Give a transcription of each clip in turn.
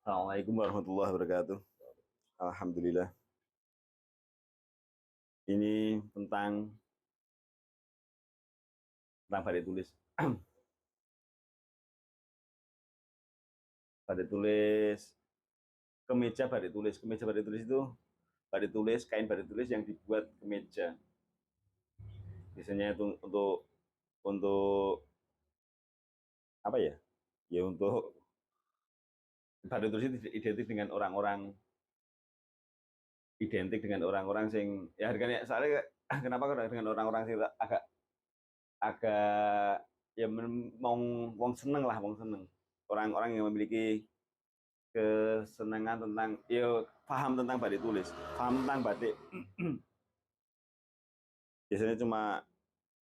Assalamualaikum warahmatullahi wabarakatuh. Alhamdulillah. Ini tentang badik tulis. Badik tulis, kemeja badik tulis itu badik tulis, kain badik tulis yang dibuat kemeja. Biasanya itu untuk apa ya? Ya untuk badik tulis itu identik dengan orang-orang sing ya harganya soalnya kenapa kok dengan orang-orang sing agak agak ya mau wong seneng lah, wong seneng. Orang-orang yang memiliki kesenangan tentang ya paham tentang batik tulis, paham tentang batik. Biasanya cuma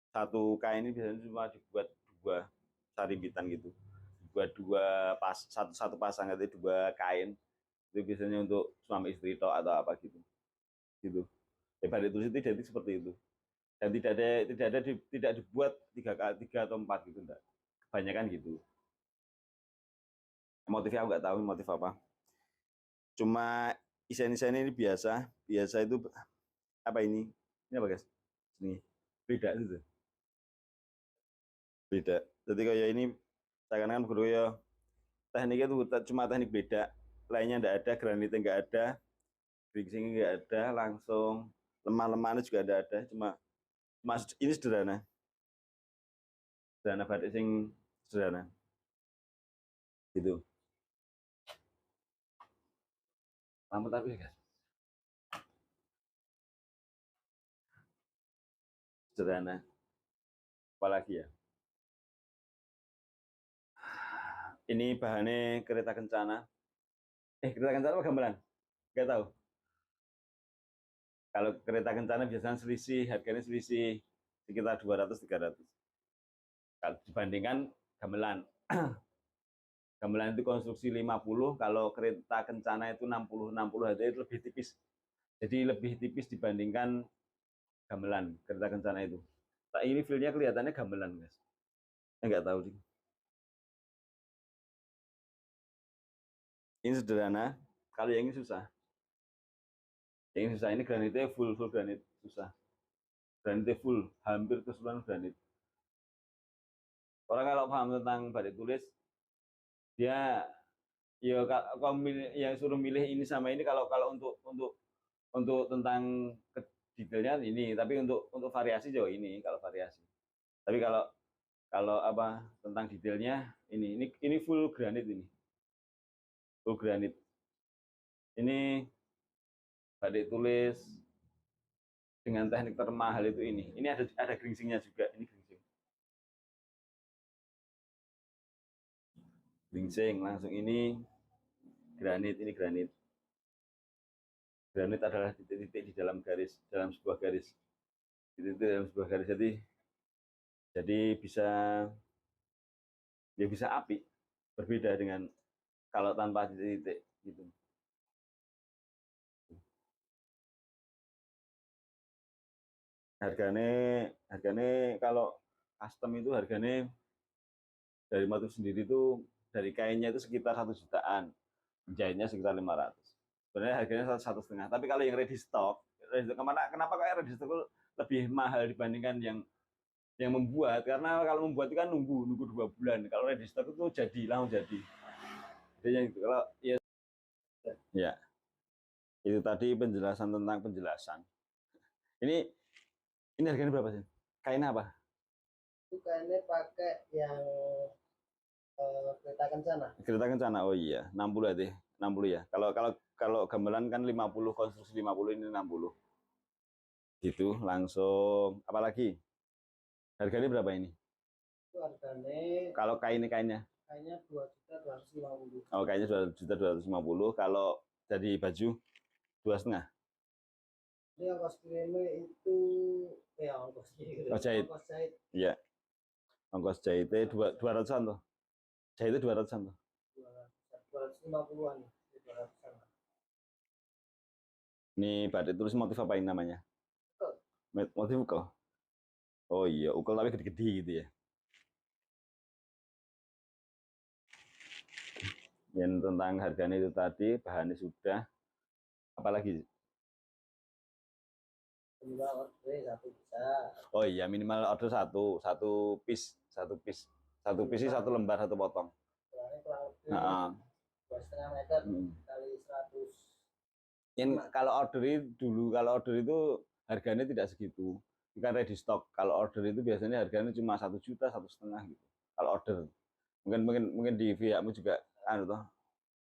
satu kain ini biasanya cuma dibuat dua sarimpitan gitu, buat dua pas satu pasang itu dua kain itu biasanya untuk suami istri atau apa gitu gitu. Ya, batik tulis itu identik seperti itu dan tidak dibuat tiga atau empat gitu, enggak, kebanyakan gitu. Motifnya aku nggak tahu motif apa, cuma desain ini biasa biasa itu apa ini apa guys, ini beda itu, beda. Jadi kayak ini seakan-akan guru ya tekniknya itu cuma teknik beda, lainnya enggak ada, granitnya enggak ada, finishingnya enggak ada, langsung lemah-lemahnya juga ada, cuma mas ini sederhana, sederhana batik sing sederhana gitu. Lampu tapi ya guys, sederhana. Apalagi ya, ini bahannya kereta kencana, kereta kencana apa gamelan, nggak tahu. Kalau kereta kencana biasanya selisih harganya selisih sekitar 200-300 kalau dibandingkan gamelan. Gamelan itu konstruksi 50, kalau kereta kencana itu 60 jadi itu lebih tipis. Jadi lebih tipis dibandingkan gamelan, kereta kencana itu. Nah, ini feel-nya kelihatannya gamelan, guys. Enggak tahu sih. Ini sederhana, kalau yang ini susah. Yang ini susah, ini granitnya full granit, susah. Granitnya full, hampir keseluruhan granit. Orang kalau paham tentang batik tulis, dia ya kalau yang suruh milih ini sama ini, kalau kalau untuk tentang detailnya ini, tapi untuk variasi jauh ini kalau variasi. Tapi kalau kalau apa tentang detailnya ini full granit, ini full granit. Ini batik tulis dengan teknik termahal itu ini. Ini ada geringsingnya juga, ini geringsing. Geringsing langsung ini granit, ini granit. Granit adalah titik-titik di dalam garis, dalam sebuah garis. Titik-titik dalam sebuah garis, jadi bisa ya bisa api, berbeda dengan kalau tanpa titik-titik gitu. Harganya harganya kalau custom itu harganya dari motif sendiri itu dari kainnya itu sekitar 1 jutaan, jahitnya sekitar 500. Sebenarnya harganya 1,5. Tapi kalau yang ready stock kemana, kenapa kayak ready stock itu lebih mahal dibandingkan yang membuat? Karena kalau membuat itu kan nunggu 2 bulan. Kalau ready stock itu jadi langsung jadi. Jadi yang itu kalau ya itu tadi penjelasan tentang penjelasan. Ini ini harganya berapa sih? Kain apa? Itu kayaknya pakai yang kereta kencana. Kereta kencana. Oh iya, 60 ya, 60 ya. Kalau kalau kalau gamelan kan 50, konstruksi 50, ini 60. Gitu, langsung apalagi? Harganya berapa ini? Itu harganya Kalau kainnya? kayaknya 2.250. Oh, kayaknya 2.250. Kalau jadi baju 2,5. Ini ongkos kirimnya itu ongkos kirim. Oh, jahit. Ongkos jahit Iya, ongkos jahitnya 200-an tuh. Jahitnya 200-an tuh. 250-an. 200-an. Ini batik tulis motif apa ini namanya? Betul. Motif ukel. Oh iya, ukel tapi gede-gede gitu ya. Yang tentang harganya itu tadi, bahannya sudah. Apalagi? minimal order satu bisa. Oh iya, minimal order satu piece, satu piece satu lembar satu potong. Soalnya kurang lebih Nah, 2,5 meter kali 100. kalau order itu harganya tidak segitu. Bukan ready stock. Kalau order itu biasanya harganya cuma 1 juta, 1,5 gitu. Kalau order, mungkin di pihakmu juga toh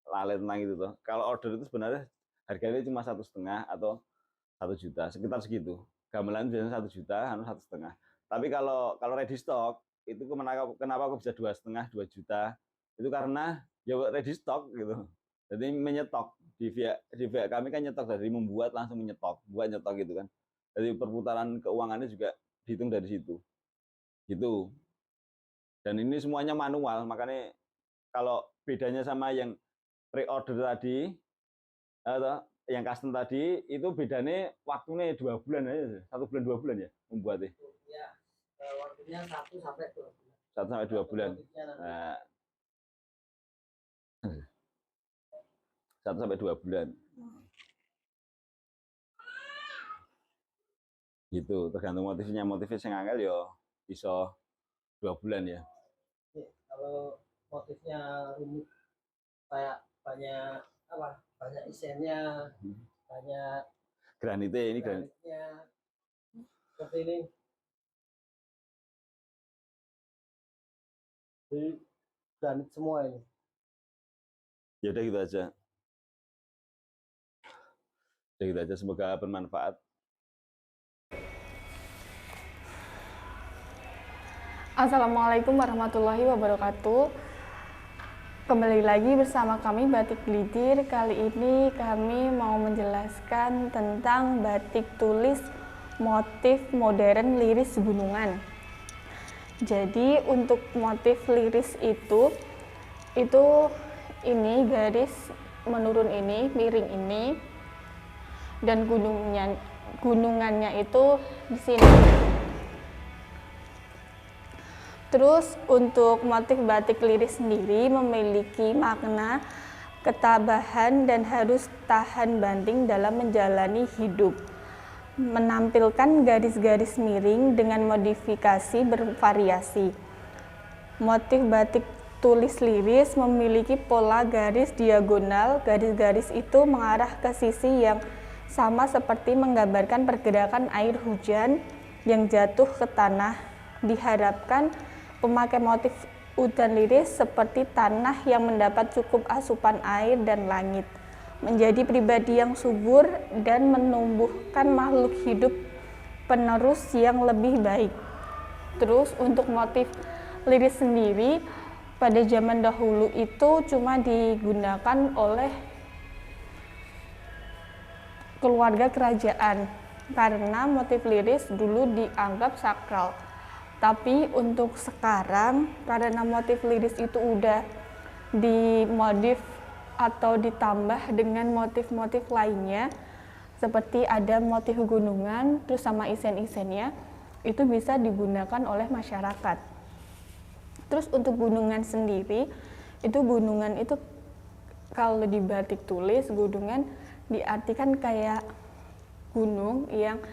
lalai tentang itu toh. Kalau order itu sebenarnya harganya cuma 1,5 atau 1 juta, sekitar segitu. Gamelan biasanya 1 juta, 1,5. Tapi kalau ready stock itu kenapa aku bisa 2,5, 2 juta? Itu karena ya ready stock gitu. Jadi menyetok di pihak kami kan nyetok dari membuat langsung menyetok, buat nyetok gitu kan. Jadi perputaran keuangannya juga dihitung dari situ. Gitu. Dan ini semuanya manual, makanya kalau bedanya sama yang pre-order tadi, atau yang custom tadi, itu bedanya waktunya 2 bulan aja, 1 bulan 2 bulan ya membuatnya. Ya, waktunya 1 sampai 2 bulan. 1 sampai 2 bulan. Nah, 1 sampai 2 bulan. Gitu, tergantung motifnya. Motifnya yang angel ya bisa 2 bulan ya. Kalau motifnya rumit kayak banyak isennya, banyak Granitnya ini granitnya seperti ini. Jadi granit semua ini. Ya udah gitu aja. Udah gitu aja, semoga bermanfaat. Assalamualaikum warahmatullahi wabarakatuh. Kembali lagi bersama kami Batik Glidir. Kali ini kami mau menjelaskan tentang batik tulis motif modern liris gunungan. Jadi untuk motif liris itu ini garis menurun ini, miring ini, dan gunungannya itu di sini. Terus untuk motif batik liris sendiri memiliki makna ketabahan dan harus tahan banting dalam menjalani hidup. Menampilkan garis-garis miring dengan modifikasi bervariasi. Motif batik tulis liris memiliki pola garis diagonal. Garis-garis itu mengarah ke sisi yang sama seperti menggambarkan pergerakan air hujan yang jatuh ke tanah. Diharapkan pemakai motif udan liris seperti tanah yang mendapat cukup asupan air dan langit, menjadi pribadi yang subur dan menumbuhkan makhluk hidup penerus yang lebih baik. Terus untuk motif liris sendiri pada zaman dahulu itu cuma digunakan oleh keluarga kerajaan karena motif liris dulu dianggap sakral. Tapi untuk sekarang karena motif liris itu udah dimodif atau ditambah dengan motif-motif lainnya seperti ada motif gunungan terus sama isen-isennya, itu bisa digunakan oleh masyarakat. Terus untuk gunungan sendiri, gunungan itu kalau di batik tulis gunungan diartikan kayak gunung yang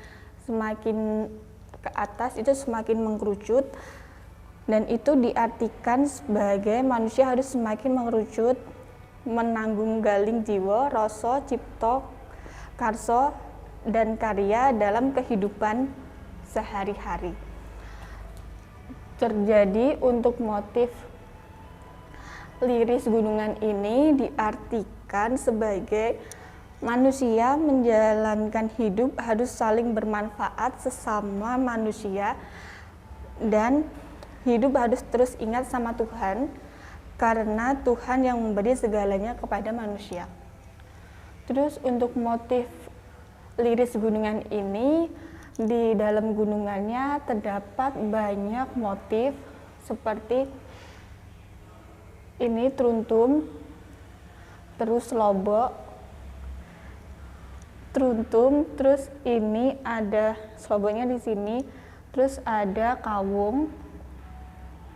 semakin ke atas itu semakin mengkerucut, dan itu diartikan sebagai manusia harus semakin mengerucut, menanggung galing jiwa, rasa, cipta, karsa, dan karya dalam kehidupan sehari-hari. Terjadi untuk motif liris gunungan ini diartikan sebagai manusia menjalankan hidup harus saling bermanfaat sesama manusia dan hidup harus terus ingat sama Tuhan karena Tuhan yang memberi segalanya kepada manusia. Terus untuk motif liris gunungan ini, di dalam gunungannya terdapat banyak motif seperti ini truntum, terus lobok, truntum, terus ini ada sloboknya di sini, terus ada kawung,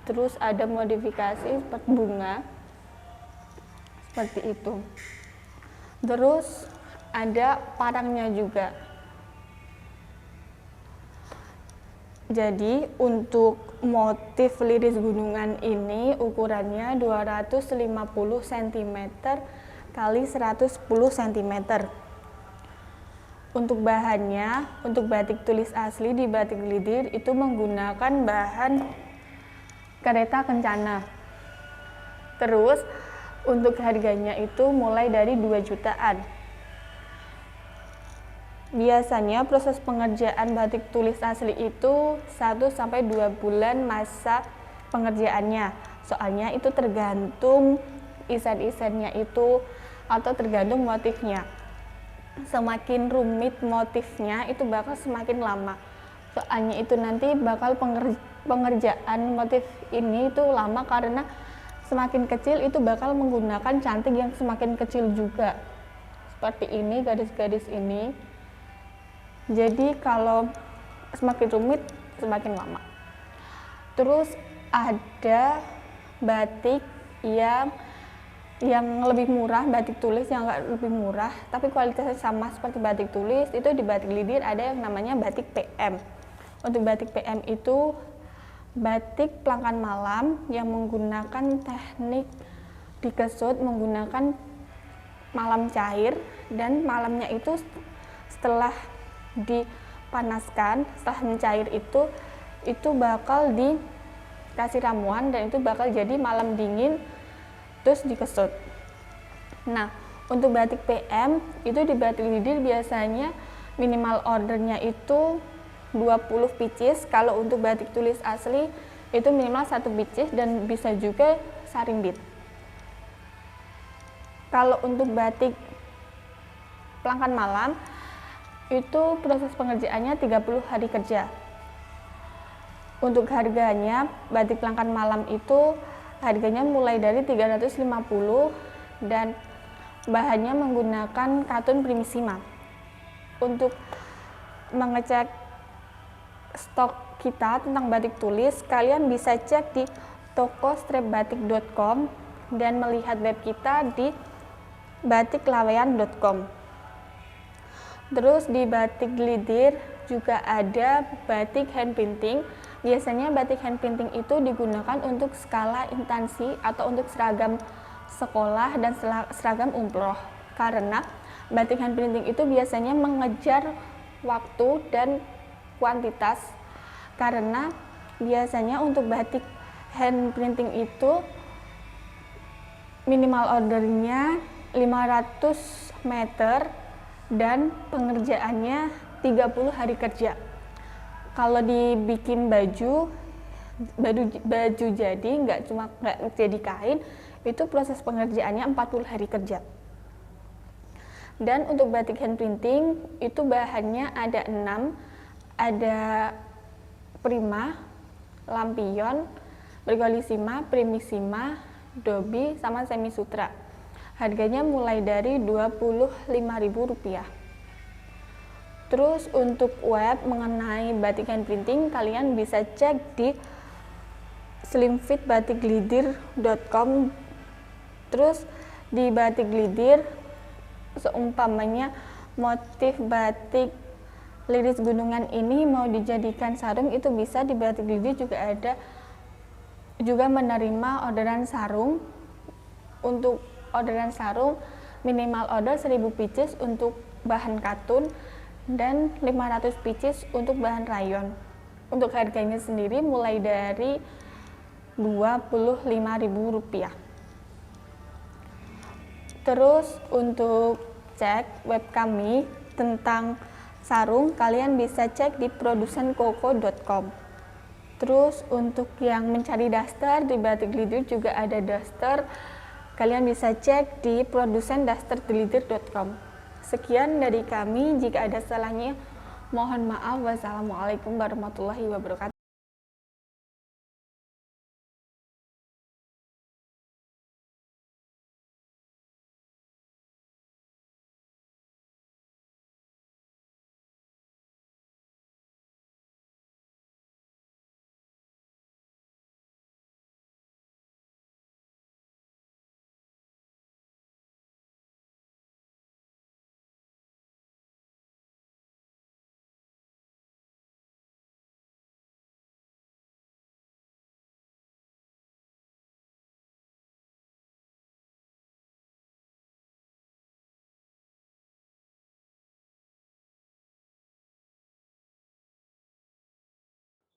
terus ada modifikasi seperti bunga seperti itu. Terus ada parangnya juga. Jadi untuk motif liris gunungan ini ukurannya 250 cm kali 110 cm. Untuk bahannya, untuk batik tulis asli di Batik Glidir itu menggunakan bahan kereta kencana. Terus untuk harganya itu mulai dari 2 jutaan. Biasanya proses pengerjaan batik tulis asli itu 1-2 bulan masa pengerjaannya. Soalnya itu tergantung isen-isennya itu atau tergantung motifnya. Semakin rumit motifnya itu bakal semakin lama. Soalnya itu nanti bakal pengerjaan motif ini itu lama karena semakin kecil itu bakal menggunakan cantik yang semakin kecil juga. Seperti ini garis-garis ini. Jadi kalau semakin rumit semakin lama. Terus ada batik yang lebih murah, batik tulis yang agak lebih murah tapi kualitasnya sama seperti batik tulis. Itu di Batik Glidir ada yang namanya batik PM. Untuk batik PM itu batik pelangkan malam yang menggunakan teknik dikesut menggunakan malam cair, dan malamnya itu setelah dipanaskan, setelah mencair itu bakal dikasih ramuan dan itu bakal jadi malam dingin terus dikesut. Nah, untuk batik PM itu di Batik Glidir biasanya minimal ordernya itu 20 pieces. Kalau untuk batik tulis asli itu minimal 1 pieces dan bisa juga sarimbit. Kalau untuk batik pelangkan malam itu proses pengerjaannya 30 hari kerja. Untuk harganya batik pelangkan malam itu harganya mulai dari 350 dan bahannya menggunakan katun primissima. Untuk mengecek stok kita tentang batik tulis, kalian bisa cek di toko-batik.com dan melihat web kita di batiklawean.com. Terus di Batik Glidir juga ada batik hand printing. Biasanya batik hand printing itu digunakan untuk skala instansi atau untuk seragam sekolah dan seragam umroh. Karena batik hand printing itu biasanya mengejar waktu dan kuantitas. Karena biasanya untuk batik hand printing itu minimal ordernya 500 meter dan pengerjaannya 30 hari kerja. Kalau dibikin baju jadi nggak jadi kain, itu proses pengerjaannya 40 hari kerja. Dan untuk batik hand printing itu bahannya ada 6, ada prima, lampion, bergolisima, primissima, dobi, sama semi sutra. Harganya mulai dari Rp25.000. Terus untuk web mengenai batik hand printing kalian bisa cek di slimfitbatikglidir.com. Terus di Batik Glidir seumpamanya motif batik liris gunungan ini mau dijadikan sarung, itu bisa di Batik Glidir juga menerima orderan sarung. Untuk orderan sarung minimal order 1000 pieces untuk bahan katun dan 500 pieces untuk bahan rayon. Untuk harganya sendiri mulai dari Rp25.000. Terus untuk cek web kami tentang sarung kalian bisa cek di produsenkoko.com. Terus untuk yang mencari daster di Batik Glidir juga ada daster. Kalian bisa cek di produsendasterglidir.com. Sekian dari kami, jika ada salahnya mohon maaf. Wassalamualaikum warahmatullahi wabarakatuh.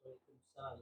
Waalaikumsalam.